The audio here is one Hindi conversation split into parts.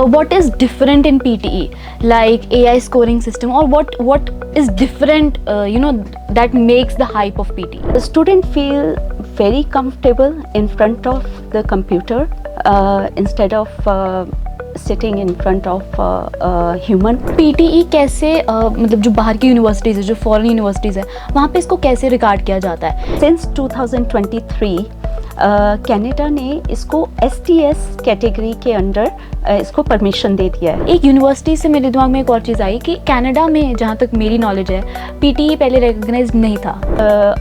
what is different in PTE, like AI scoring system, or what is different, that makes the hype of PTE? The student feel very comfortable in front of the computer instead of sitting in front of human. PTE कैसे मतलब जो बाहर की यूनिवर्सिटीज़ है, जो फॉरेन यूनिवर्सिटीज़ है, वहाँ पे इसको कैसे रिगार्ड किया जाता है? Since 2023 कनाडा ने इसको STS कैटेगरी के अंडर इसको परमिशन दे दिया है। एक यूनिवर्सिटी से मेरे दिमाग में एक और चीज़ आई कि कनाडा में, जहाँ तक मेरी नॉलेज है, PTE पहले रिकग्नाइज नहीं था।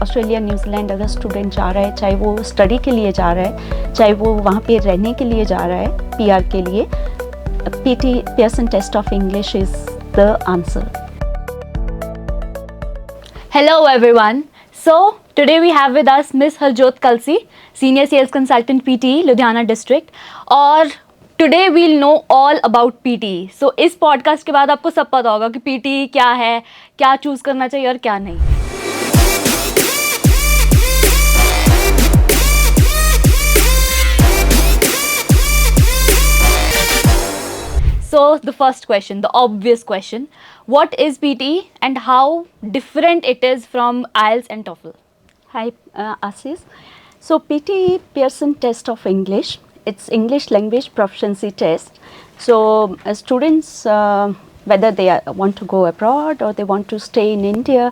ऑस्ट्रेलिया, न्यूजीलैंड अगर स्टूडेंट जा रहा है, चाहे वो स्टडी के लिए जा रहा है, चाहे वो वहाँ पे रहने के लिए जा रहा है, PR के लिए, Pearson Test of English is the answer. Hello everyone. So today we have with us Miss Harjot Kalsi, Senior Sales Consultant PTE, Ludhiana District. और today we'll know all about PTE. So इस podcast के बाद आपको सब पता होगा कि PTE क्या है, क्या चूज़ करना चाहिए और क्या नहीं। So the first question, the obvious question, what is PTE and how different it is from IELTS and TOEFL? Hi, Assis. So PTE, Pearson Test of English, it's English Language Proficiency Test. So students, whether they want to go abroad or they want to stay in India,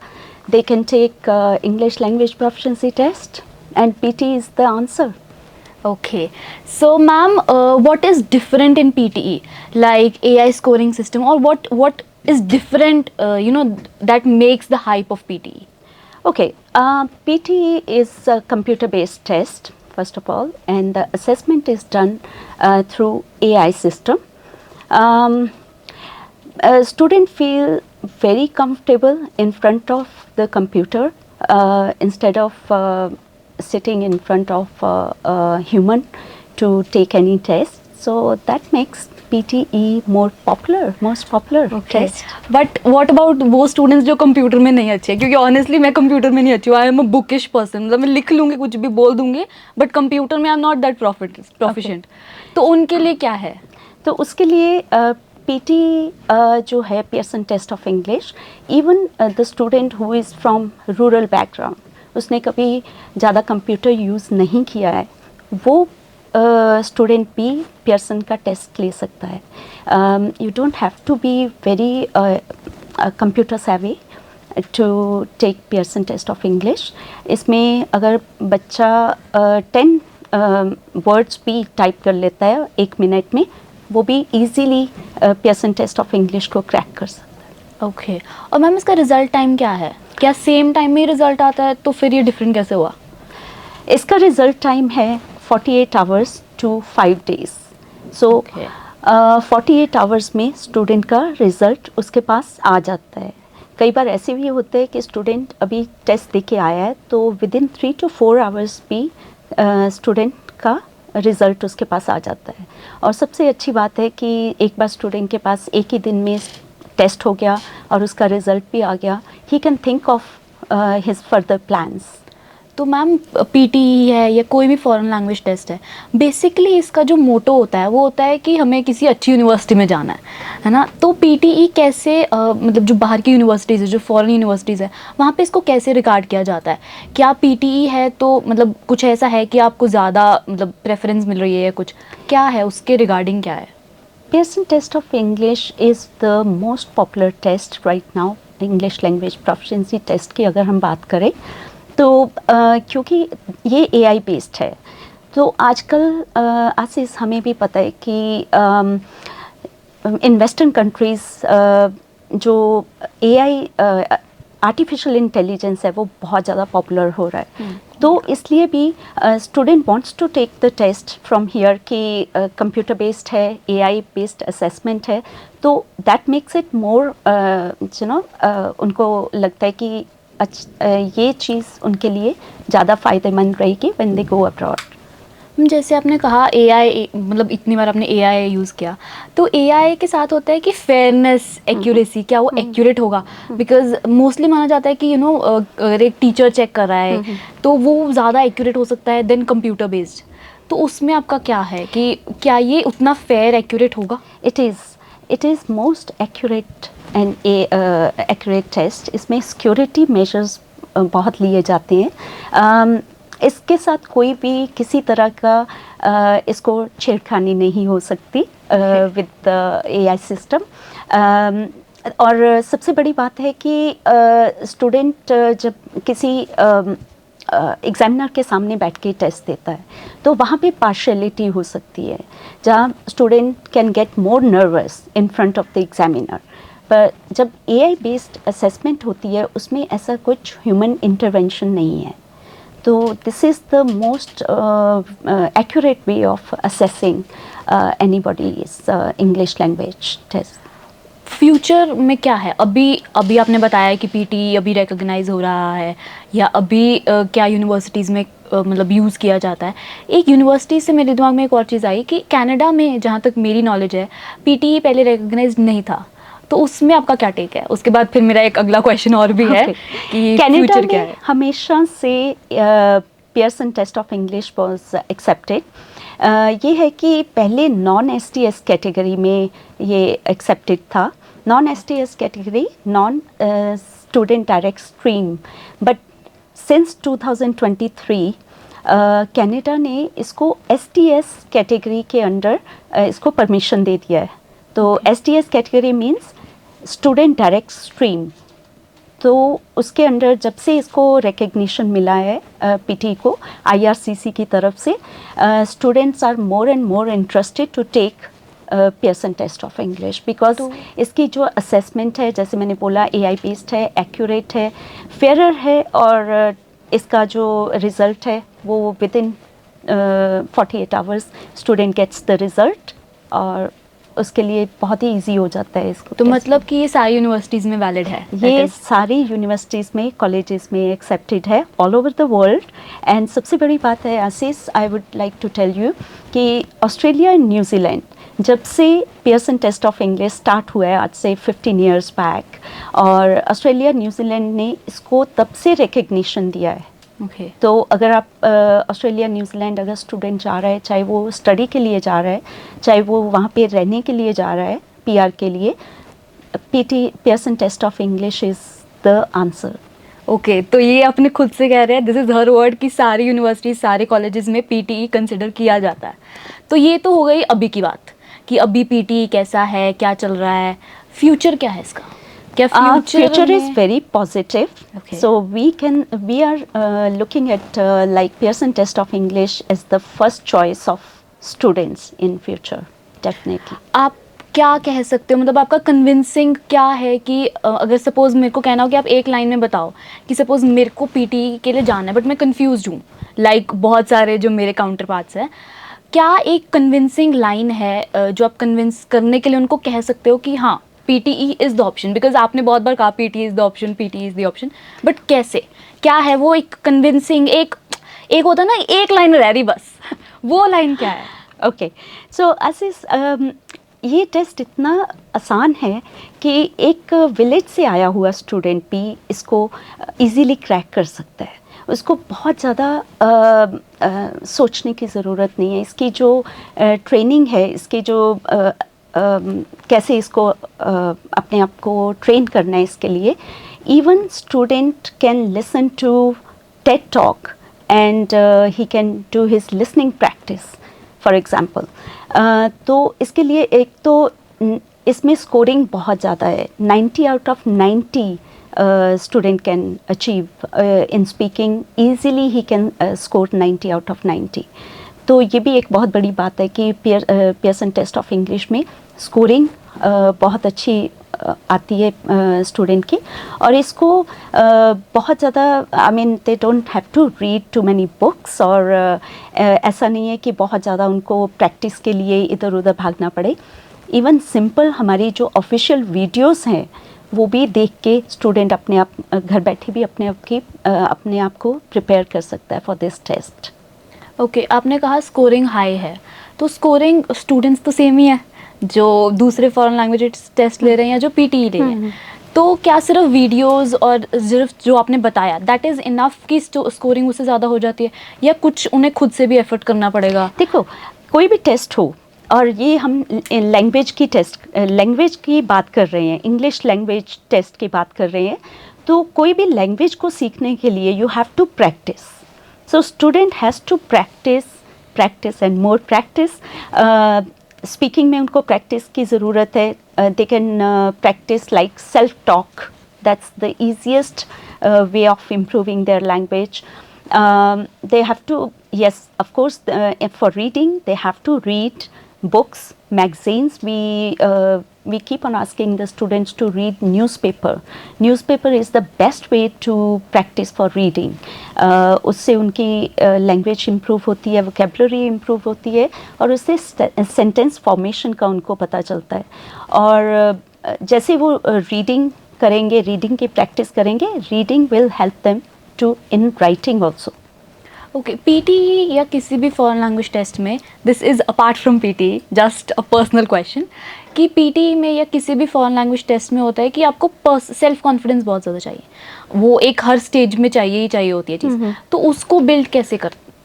they can take English Language Proficiency Test, and PTE is the answer. Okay, so ma'am, what is different in PTE, like AI scoring system, or what is different, that makes the hype of PTE? Okay, PTE is a computer-based test, first of all, and the assessment is done through AI system. A student feel very comfortable in front of the computer instead of sitting in front of a human to take any test. So that makes PTE more popular, most popular test. But what about वो स्टूडेंट्स जो कंप्यूटर में नहीं अच्छे? क्योंकि ऑनेस्टली मैं कंप्यूटर में नहीं अच्छी हूँ। I am a bookish person, मतलब मैं लिख लूँगी, कुछ भी बोल दूँगी, बट कंप्यूटर में I am not that proficient. तो उनके लिए क्या है? तो उसके लिए PTE जो है, Pearson Test of English, even the student who is from rural background, उसने कभी ज़्यादा कंप्यूटर यूज़ नहीं किया है, वो स्टूडेंट भी पियर्सन का टेस्ट ले सकता है. You don't have to be very computer savvy to take Pearson test of English. इसमें अगर बच्चा 10 वर्ड्स भी टाइप कर लेता है 1 मिनट में, वो भी easily Pearson test of English को क्रैक कर सकता है. ओके. और मैम इसका रिज़ल्ट टाइम क्या है? क्या सेम टाइम में रिज़ल्ट आता है? तो फिर ये डिफरेंट कैसे हुआ? इसका रिज़ल्ट टाइम है 48 hours to 5 days. So 48 hours में स्टूडेंट का रिज़ल्ट उसके पास आ जाता है. कई बार ऐसे भी होते हैं कि स्टूडेंट अभी टेस्ट दे के आया है, तो विद इन 3 to 4 आवर्स भी स्टूडेंट का रिज़ल्ट उसके पास आ जाता है. और सबसे अच्छी बात है कि एक बार स्टूडेंट के पास एक ही दिन में टेस्ट हो गया और उसका रिज़ल्ट भी आ गया, he can think of his further plans. तो मैम PTE है या कोई भी फॉरेन लैंग्वेज टेस्ट है, बेसिकली इसका जो मोटो होता है वो होता है कि हमें किसी अच्छी यूनिवर्सिटी में जाना है ना. तो PTE कैसे मतलब जो बाहर की यूनिवर्सिटीज़ है, जो फॉरेन यूनिवर्सिटीज़ है, वहाँ पे इसको कैसे रिगार्ड किया जाता है? क्या PTE है तो मतलब कुछ ऐसा है कि आपको ज़्यादा मतलब प्रेफरेंस मिल रही है या कुछ क्या है, उसके रिगार्डिंग क्या है? Pearson Test of English is the most popular test right now. English language proficiency test की अगर हम बात करें तो क्योंकि ये AI बेस्ड है, तो आजकल आसिस हमें भी पता है कि इन वेस्टर्न कंट्रीज़ जो AI आर्टिफिशियल इंटेलिजेंस है वो बहुत ज़्यादा पॉपुलर हो रहा है. तो इसलिए भी student wants to take the test from here कि कंप्यूटर बेस्ड है, AI बेस्ड असेसमेंट है, तो दैट मेक्स इट मोर उनको लगता है कि ये चीज़ उनके लिए ज़्यादा फ़ायदेमंद रहेगी व्हेन दे गो अब्रॉड. जैसे आपने कहा AI, मतलब इतनी बार आपने AI यूज़ किया, तो AI के साथ होता है कि फेयरनेस, एक्यूरेसी, क्या वो एक्यूरेट होगा? बिकॉज मोस्टली माना जाता है कि अगर एक टीचर चेक कर रहा है तो वो ज़्यादा एक्यूरेट हो सकता है देन कंप्यूटर बेस्ड. तो उसमें आपका क्या है कि क्या ये उतना फेयर एक्यूरेट होगा? It is most accurate and accurate test. इसमें सिक्योरिटी मेजर्स बहुत लिए जाते हैं. इसके साथ कोई भी किसी तरह का इसको छेड़खानी नहीं हो सकती विद AI सिस्टम. और सबसे बड़ी बात है कि स्टूडेंट जब किसी एग्जामिनर के सामने बैठ के टेस्ट देता है तो वहाँ पे पार्शियलिटी हो सकती है, जहाँ student can get more nervous in front of the examiner. पर जब AI बेस्ड असेसमेंट होती है उसमें ऐसा कुछ ह्यूमन इंटरवेंशन नहीं है. तो this is the most accurate way of assessing anybody's English language test. Future में क्या है? अभी आपने बताया कि पीटी अभी रिकॉग्नाइज हो रहा है, या अभी क्या यूनिवर्सिटीज़ में मतलब यूज़ किया जाता है. एक यूनिवर्सिटी से मेरे दिमाग में एक और चीज़ आई कि कनाडा में, जहाँ तक मेरी नॉलेज है, पीटी पहले रिकॉग्नाइज नहीं था. तो उसमें आपका क्या टेक है? उसके बाद फिर मेरा एक अगला क्वेश्चन और भी है कि फ्यूचर क्या है. हमेशा से Pearson test of English was accepted. ये है कि पहले नॉन STS कैटेगरी में ये एक्सेप्टेड था. Non STS category, non student direct stream. But since 2023 Canada ने इसको STS कैटेगरी के अंडर इसको परमिशन दे दिया है. तो STS category means student direct stream. तो उसके अंडर जब से इसको रिकग्निशन मिला है पीटी को IRCC की तरफ से, students are more and more interested to take Pearson test of English, because इसकी जो असेसमेंट है, जैसे मैंने बोला, AI बेस्ड है, एक्यूरेट है, फेयर है, और इसका जो रिज़ल्ट है वो within 48 hours student gets the result, और उसके लिए बहुत ही इजी हो जाता है इसको. तो मतलब कि ये सारी यूनिवर्सिटीज़ में वैलिड है? ये सारी यूनिवर्सिटीज़ में, कॉलेजेस में एक्सेप्टेड है all over the world. And सबसे बड़ी बात है आशीष, I would like to tell you कि ऑस्ट्रेलिया एंड न्यूजीलैंड जब से Pearson test of English start हुआ है आज से 15 ईयर्स बैक, और ऑस्ट्रेलिया न्यूजीलैंड ने इसको तब से रिकग्निशन दिया है. तो अगर आप ऑस्ट्रेलिया न्यूजीलैंड अगर स्टूडेंट जा रहा है, चाहे वो स्टडी के लिए जा रहा है, चाहे वो वहाँ पे रहने के लिए जा रहा है, PR के लिए, Pearson test of English is the answer. Okay, तो ये अपने खुद से कह रहे हैं, दिस इज़ हर वर्ड, कि सारी यूनिवर्सिटी, सारे कॉलेजेस में PTE कंसिडर किया जाता है. तो ये तो हो गई अभी की बात कि अभी PTE कैसा है, क्या चल रहा है. फ्यूचर क्या है इसका? Future is very positive. Okay. So we are looking at like Pearson Test of English as the first choice of students in future, definitely. आप क्या कह सकते हो, मतलब आपका कन्विंसिंग क्या है कि अगर सपोज मेरे को कहना हो कि आप एक लाइन में बताओ कि सपोज मेरे को PTE के लिए जाना है बट मैं कंफ्यूज हूँ, लाइक बहुत सारे जो मेरे काउंटर पार्ट्स हैं, क्या एक कन्विंसिंग लाइन है जो आप कन्विंस करने के लिए उनको कह सकते हो कि हाँ PTE is the option? Because आपने बहुत बार कहा PTE is the option, PTE is the option, but कैसे, क्या है वो एक कन्विंसिंग, एक होता ना, एक लाइन रह रही बस, वो लाइन क्या है? ओके, सो आशीष, ये टेस्ट इतना आसान है कि एक विलेज से आया हुआ स्टूडेंट भी इसको इजीली क्रैक कर सकता है. उसको बहुत ज़्यादा सोचने की ज़रूरत नहीं है. इसकी जो ट्रेनिंग है, इसकी जो कैसे इसको अपने आप को ट्रेन करना है, इसके लिए even student can listen to TED talk and he can do his listening practice for example. तो इसके लिए एक तो इसमें स्कोरिंग बहुत ज़्यादा है. 90 out of 90 student can achieve in speaking easily. He can score 90 out of 90. तो ये भी एक बहुत बड़ी बात है कि पियर्सन टेस्ट ऑफ इंग्लिश में स्कोरिंग बहुत अच्छी आती है स्टूडेंट की. और इसको बहुत ज़्यादा, I mean, they don't have to read too many books, और ऐसा नहीं है कि बहुत ज़्यादा उनको प्रैक्टिस के लिए इधर उधर भागना पड़े. इवन सिंपल हमारी जो ऑफिशियल वीडियोस हैं वो भी देख के स्टूडेंट अपने आप घर बैठे भी अपने आप को प्रिपेयर कर सकता है फॉर दिस टेस्ट. ओके, आपने कहा स्कोरिंग हाई है, तो स्कोरिंग स्टूडेंट्स तो सेम ही है जो दूसरे फॉरेन लैंग्वेज टेस्ट ले रहे हैं या जो PTE ले रहे हैं. तो क्या सिर्फ वीडियोस और सिर्फ जो आपने बताया दैट इज़ इनफ कि स्कोरिंग उससे ज़्यादा हो जाती है, या कुछ उन्हें खुद से भी एफर्ट करना पड़ेगा? देखो, कोई भी टेस्ट हो, और ये हम लैंग्वेज की बात कर रहे हैं, इंग्लिश लैंग्वेज टेस्ट की बात कर रहे हैं, तो कोई भी लैंग्वेज को सीखने के लिए you have to practise. So student has to practise and more practice. Speaking में उनको प्रैक्टिस की ज़रूरत है. They can practise like self talk. That's the easiest way of improving their language. They have to, yes, of course, for reading, they have to read books, magazines. We keep on asking the students to read newspaper. Newspaper is the best way to practice for reading. उससे उनकी language improve होती है, vocabulary improve होती है, और उससे sentence formation का उनको पता चलता है. और जैसे वो reading करेंगे, रीडिंग की प्रैक्टिस करेंगे, reading will help them to in writing also. Okay, PT या किसी भी फॉरेन लैंग्वेज टेस्ट में, this is apart from PT, just a personal question, कि पीटी में या किसी भी फॉरेन लैंग्वेज टेस्ट में होता है कि आपको सेल्फ कॉन्फिडेंस बहुत ज़्यादा चाहिए. वो एक हर स्टेज में चाहिए ही चाहिए होती है चीज़. तो उसको बिल्ड कैसे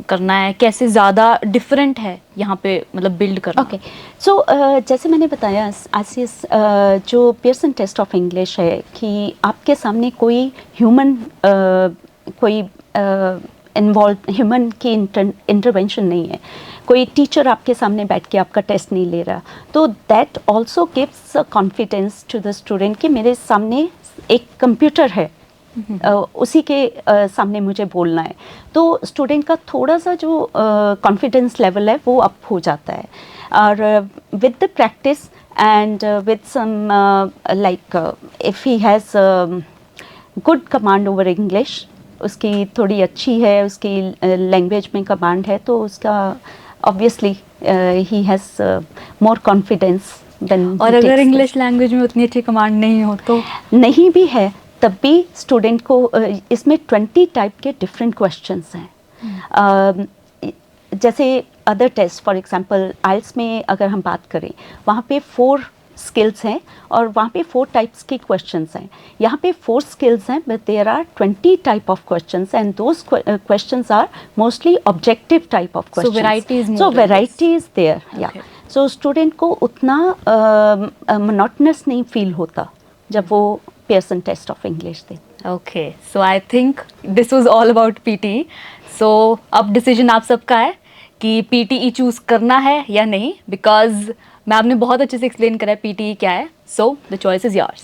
करना है, कैसे ज़्यादा डिफरेंट है यहाँ पे मतलब बिल्ड करना? ओके, सो जैसे मैंने बताया आसिस, जो पियर्सन टेस्ट ऑफ इंग्लिश है कि आपके सामने कोई ह्यूमन कोई ह्यूमन की इंटरवेंशन नहीं है, कोई टीचर आपके सामने बैठ के आपका टेस्ट नहीं ले रहा. तो that also gives confidence to the student कि मेरे सामने एक कंप्यूटर है, उसी के सामने मुझे बोलना है. तो स्टूडेंट का थोड़ा सा जो कॉन्फिडेंस लेवल है वो अप हो जाता है. और with the practice and with some like if he has good command over English, उसकी थोड़ी अच्छी है, उसकी लैंग्वेज में कमांड है, तो उसका obviously he has more confidence then. और अगर इंग्लिश लैंग्वेज में उतनी अच्छी कमांड नहीं हो तो? नहीं भी है तब भी स्टूडेंट को इसमें 20 टाइप के डिफरेंट क्वेश्चंस हैं. जैसे अदर टेस्ट, फॉर एग्जांपल आइल्स में अगर हम बात करें, वहाँ पे 4 स्किल्स हैं और वहाँ पे 4 टाइप्स के क्वेश्चंस हैं. यहाँ पे 4 स्किल्स हैं, but there are 20 type of questions, and those questions are mostly objective type of questions. So variety is there. Yeah. So student को उतना मोनोटनस नहीं फील होता जब वो Pearson test of English thing. Okay, so I think this was all about PT. So अब डिसीजन आप सबका है कि PTE चूज़ करना है या नहीं, बिकॉज मैम ने बहुत अच्छे से एक्सप्लेन करा है PTE क्या है. So the choice is yours.